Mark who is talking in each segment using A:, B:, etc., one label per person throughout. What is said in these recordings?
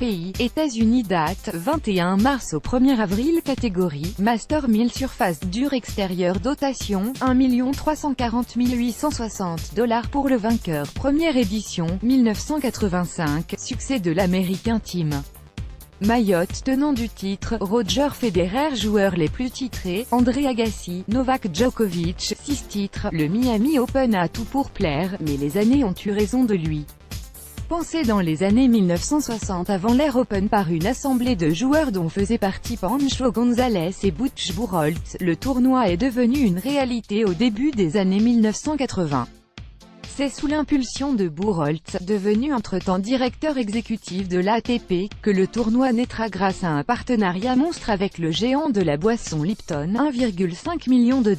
A: pays, États-Unis. Date, 21 mars au 1er avril. Catégorie, Master 1000. Surface, dur extérieur. Dotation, 1 340 860 $ pour le vainqueur. Première édition, 1985, succès de l'Américain Team Mayotte. Tenant du titre, Roger Federer. Joueurs les plus titrés, André Agassi, Novak Djokovic. 6 titres, le Miami Open a tout pour plaire, mais les années ont eu raison de lui. Pensé dans les années 1960 avant l'ère Open par une assemblée de joueurs dont faisaient partie Pancho Gonzalez et Butch Buchholz, le tournoi est devenu une réalité au début des années 1980. C'est sous l'impulsion de Buchholz, devenu entre-temps directeur exécutif de l'ATP, que le tournoi naîtra grâce à un partenariat monstre avec le géant de la boisson Lipton, 1,5 million $.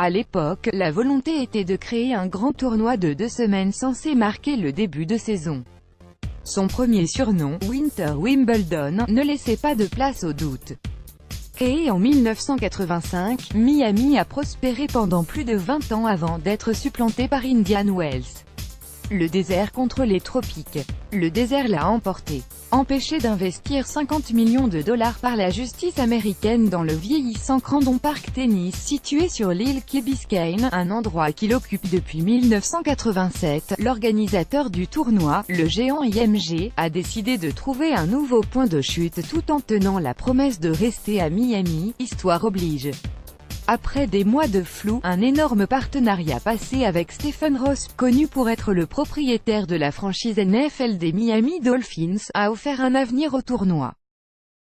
A: À l'époque, la volonté était de créer un grand tournoi de 2 semaines censé marquer le début de saison. Son premier surnom, Winter Wimbledon, ne laissait pas de place au doute. Créé en 1985, Miami a prospéré pendant plus de 20 ans avant d'être supplanté par Indian Wells. Le désert contre les tropiques. Le désert l'a emporté. Empêché d'investir 50 millions $ par la justice américaine dans le vieillissant Crandon Park Tennis situé sur l'île Key Biscayne, un endroit qu'il occupe depuis 1987, l'organisateur du tournoi, le géant IMG, a décidé de trouver un nouveau point de chute tout en tenant la promesse de rester à Miami, histoire oblige. Après des mois de flou, un énorme partenariat passé avec Stephen Ross, connu pour être le propriétaire de la franchise NFL des Miami Dolphins, a offert un avenir au tournoi.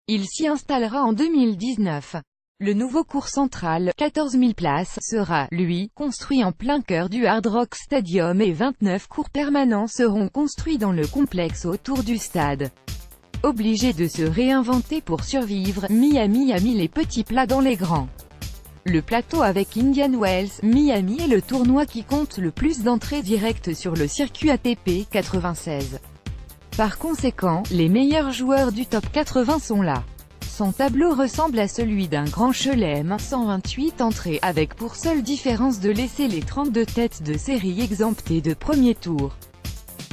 A: Il s'y installera en 2019. Le nouveau court central, 14 000 places, sera, lui, construit en plein cœur du Hard Rock Stadium et 29 courts permanents seront construits dans le complexe autour du stade. Obligé de se réinventer pour survivre, Miami a mis les petits plats dans les grands. Le plateau avec Indian Wells, Miami est le tournoi qui compte le plus d'entrées directes sur le circuit ATP 96. Par conséquent, les meilleurs joueurs du top 80 sont là. Son tableau ressemble à celui d'un grand chelem, 128 entrées, avec pour seule différence de laisser les 32 têtes de série exemptées de premier tour.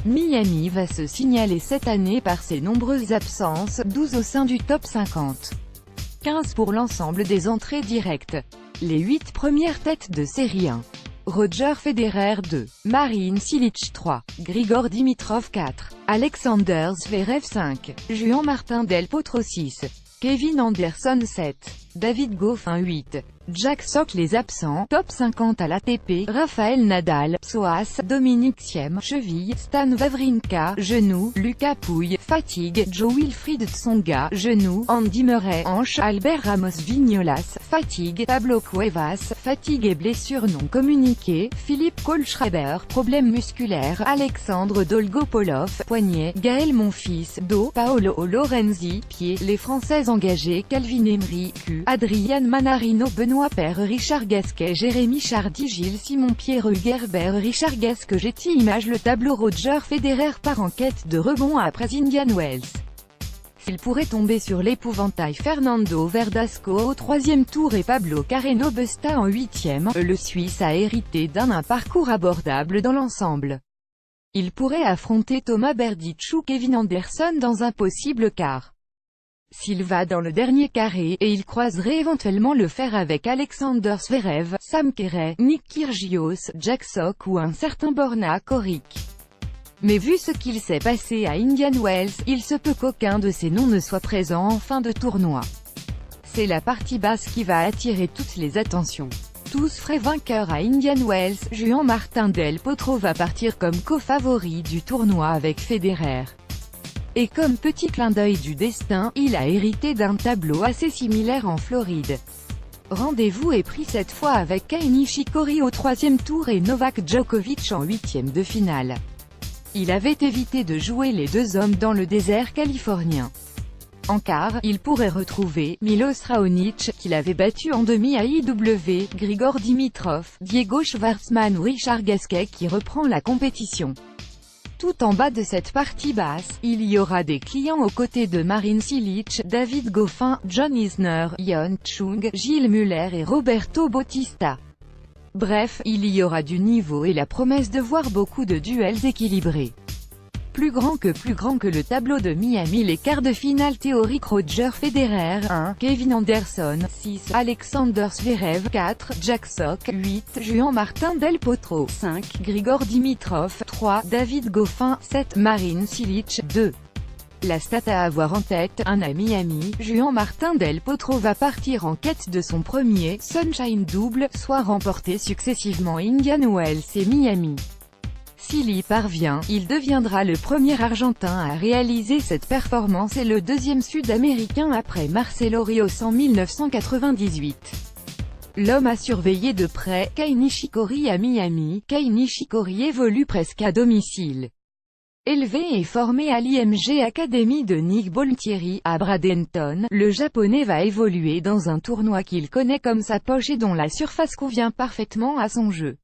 A: Miami va se signaler cette année par ses nombreuses absences, 12 au sein du top 50. 15 pour l'ensemble des entrées directes. Les 8 premières têtes de série 1. Roger Federer 2, Marin Cilic 3, Grigor Dimitrov 4, Alexander Zverev 5, Juan Martín del Potro 6, Kevin Anderson 7, David Goffin 8, Jack Sock. Les absents, top 50 à l'ATP, Rafael Nadal, psoas, Dominic Thiem, cheville, Stan Wawrinka, genou, Lucas Pouille, fatigue, Jo-Wilfried Tsonga, genou, Andy Murray, hanche, Albert Ramos Vignolas, fatigue, Pablo Cuevas, fatigue et blessure non communiquée, Philippe Kohlschreiber, problème musculaire, Alexandre Dolgopolov, poignet, Gaël Monfils, dos, Paolo Lorenzi, pied. Les Français engagés, Calvin Emery, cul, Adrian Manarino, Benoît Paire, Richard Gasquet, Jérémy Chardy, Gilles Simon, Pierre Hugerbert, Richard Gasquet. Getty Images. Le tableau. Roger Federer part en quête de rebond après Indian Wells. Il pourrait tomber sur l'épouvantail Fernando Verdasco au 3e tour et Pablo Carreño Busta en 8e, le Suisse a hérité d'un parcours abordable dans l'ensemble. Il pourrait affronter Thomas Berdych ou Kevin Anderson dans un possible quart. S'il va dans le dernier carré, et il croiserait éventuellement le fer avec Alexander Zverev, Sam Querrey, Nick Kyrgios, Jack Sock ou un certain Borna Koric. Mais vu ce qu'il s'est passé à Indian Wells, il se peut qu'aucun de ces noms ne soit présent en fin de tournoi. C'est la partie basse qui va attirer toutes les attentions. Tous frais vainqueurs à Indian Wells, Juan Martín del Potro va partir comme co-favori du tournoi avec Federer. Et comme petit clin d'œil du destin, il a hérité d'un tableau assez similaire en Floride. Rendez-vous est pris cette fois avec Kei Nishikori au 3e tour et Novak Djokovic en 8e de finale. Il avait évité de jouer les deux hommes dans le désert californien. En quart, il pourrait retrouver Milos Raonic, qu'il avait battu en demi à IW, Grigor Dimitrov, Diego Schwartzman ou Richard Gasquet qui reprend la compétition. Tout en bas de cette partie basse, il y aura des clients aux côtés de Marin Cilic, David Goffin, John Isner, Yeon Chung, Gilles Muller et Roberto Bautista. Bref, il y aura du niveau et la promesse de voir beaucoup de duels équilibrés. Plus grand que le tableau de Miami. Les quarts de finale théorique: Roger Federer 1, Kevin Anderson 6, Alexander Zverev 4, Jack Sock 8, Juan Martín del Potro 5, Grigor Dimitrov 3, David Goffin 7, Marin Cilic 2. La stat à avoir en tête: 1 à Miami, Juan Martín del Potro va partir en quête de son premier « Sunshine Double », soit remporter successivement Indian Wells et Miami. S'il y parvient, il deviendra le premier Argentin à réaliser cette performance et le deuxième Sud-Américain après Marcelo Rios en 1998. L'homme à surveiller de près: Kei Nishikori à Miami. Kei Nishikori évolue presque à domicile. Élevé et formé à l'IMG Academy de Nick Bollettieri, à Bradenton, le Japonais va évoluer dans un tournoi qu'il connaît comme sa poche et dont la surface convient parfaitement à son jeu.